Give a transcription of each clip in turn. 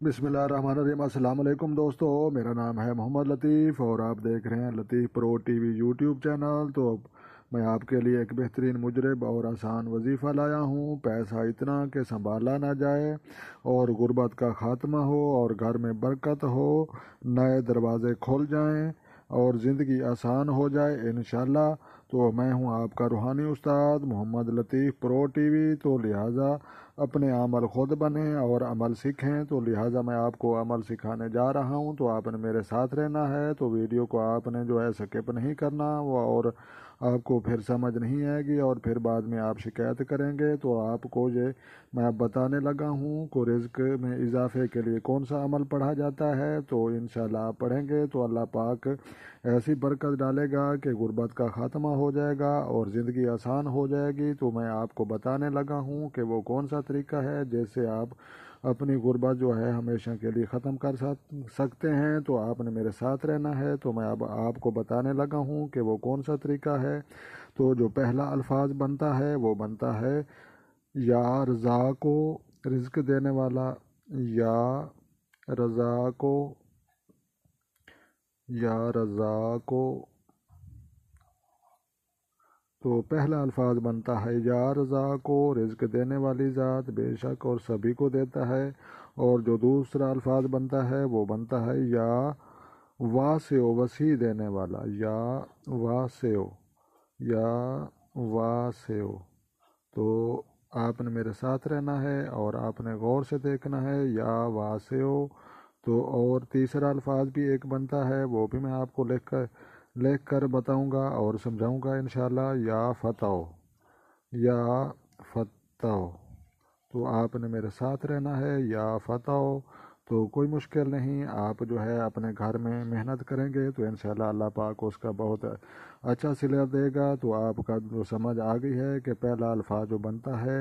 بسم اللہ الرحمن الرحیم۔ السلام علیکم دوستو، میرا نام ہے محمد لطیف اور آپ دیکھ رہے ہیں لطیف پرو ٹی وی یوٹیوب چینل۔ تو میں آپ کے لیے ایک بہترین مجرب اور آسان وظیفہ لایا ہوں۔ پیسہ اتنا کہ سنبھالا نہ جائے اور غربت کا خاتمہ ہو اور گھر میں برکت ہو، نئے دروازے کھول جائیں اور زندگی آسان ہو جائے انشاءاللہ۔ تو میں ہوں آپ کا روحانی استاد محمد لطیف پرو ٹی وی۔ تو لہٰذا اپنے عمل خود بنیں اور عمل سیکھیں۔ تو لہٰذا میں آپ کو عمل سکھانے جا رہا ہوں، تو آپ نے میرے ساتھ رہنا ہے۔ تو ویڈیو کو آپ نے جو ہے سکپ نہیں کرنا، اور آپ کو پھر سمجھ نہیں آئے گی اور پھر بعد میں آپ شکایت کریں گے۔ تو آپ کو یہ میں بتانے لگا ہوں کہ رزق میں اضافے کے لیے کون سا عمل پڑھا جاتا ہے۔ تو انشاءاللہ آپ پڑھیں گے تو اللہ پاک ایسی برکت ڈالے گا کہ غربت کا خاتمہ ہو جائے گا اور زندگی آسان ہو جائے گی۔ تو میں آپ کو بتانے لگا ہوں کہ وہ کون سا طریقہ ہے جس سے آپ اپنی غربت جو ہے ہمیشہ کے لیے ختم کر سکتے ہیں۔ تو آپ نے میرے ساتھ رہنا ہے۔ تو میں اب آپ کو بتانے لگا ہوں کہ وہ کون سا طریقہ ہے۔ تو جو پہلا الفاظ بنتا ہے وہ بنتا ہے یا رزاق و رزق دینے والا، یا رزاق و، یا رزاق و۔ تو پہلا الفاظ بنتا ہے یا رزاق و، رزق دینے والی ذات بے شک اور سبھی کو دیتا ہے۔ اور جو دوسرا الفاظ بنتا ہے وہ بنتا ہے یا واسع و، وسیع دینے والا، یا واسع و، یا واسع و۔ تو آپ نے میرے ساتھ رہنا ہے اور آپ نے غور سے دیکھنا ہے یا واسع و۔ تو اور تیسرا الفاظ بھی ایک بنتا ہے، وہ بھی میں آپ کو لکھ کر بتاؤں گا اور سمجھاؤں گا انشاءاللہ، یا فتح، یا فتح۔ تو آپ نے میرے ساتھ رہنا ہے یا فتح۔ تو کوئی مشکل نہیں، آپ جو ہے اپنے گھر میں محنت کریں گے تو انشاءاللہ اللہ پاک اس کا بہت اچھا صلہ دے گا۔ تو آپ کا جو سمجھ آ گئی ہے کہ پہلا الفاظ جو بنتا ہے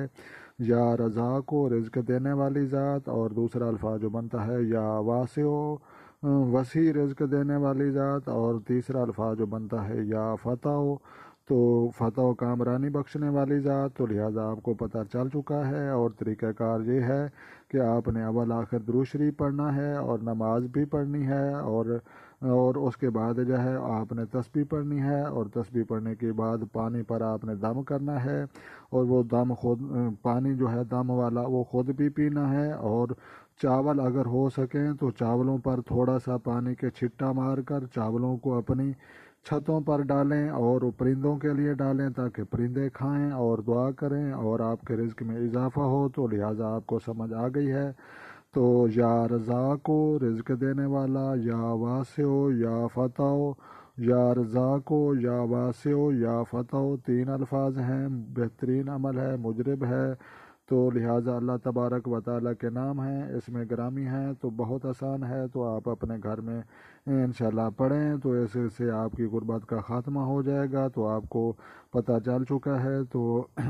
یا رزاق و، رزق دینے والی ذات، اور دوسرا الفاظ جو بنتا ہے یا واسع و، وسیع رزق دینے والی ذات، اور تیسرا الفاظ جو بنتا ہے یا فتح و، تو فتح و کامرانی بخشنے والی ذات۔ تو لہٰذا آپ کو پتہ چل چکا ہے، اور طریقہ کار یہ ہے کہ آپ نے اول آخر درود شریف پڑھنا ہے اور نماز بھی پڑھنی ہے، اور اس کے بعد جو ہے آپ نے تسبیح پڑھنی ہے، اور تسبیح پڑھنے کے بعد پانی پر آپ نے دم کرنا ہے، اور وہ دم خود، پانی جو ہے دم والا وہ خود بھی پینا ہے، اور چاول اگر ہو سکیں تو چاولوں پر تھوڑا سا پانی کے چھٹا مار کر چاولوں کو اپنی چھتوں پر ڈالیں اور پرندوں کے لیے ڈالیں تاکہ پرندے کھائیں اور دعا کریں اور آپ کے رزق میں اضافہ ہو۔ تو لہٰذا آپ کو سمجھ آ گئی ہے۔ تو یا رزاق و، رزق دینے والا، یا واسع و، یا فتح و، یا رزاق و، یا واسع و، یا فتح و، تین الفاظ ہیں، بہترین عمل ہے، مجرب ہے۔ تو لہٰذا اللہ تبارک و تعالیٰ کے نام ہیں، اس میں گرامی ہیں، تو بہت آسان ہے۔ تو آپ اپنے گھر میں انشاءاللہ پڑھیں تو ایسے سے آپ کی غربت کا خاتمہ ہو جائے گا۔ تو آپ کو پتہ چل چکا ہے۔ تو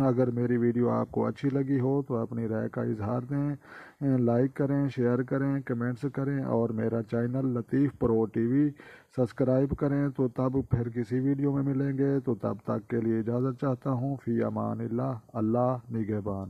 اگر میری ویڈیو آپ کو اچھی لگی ہو تو اپنی رائے کا اظہار دیں، لائک کریں، شیئر کریں، کمنٹس کریں، اور میرا چینل لطیف پرو ٹی وی سبسکرائب کریں۔ تو تب پھر کسی ویڈیو میں ملیں گے، تو تب تک کے لیے اجازت چاہتا ہوں، فی امان اللہ، اللہ نگہبان۔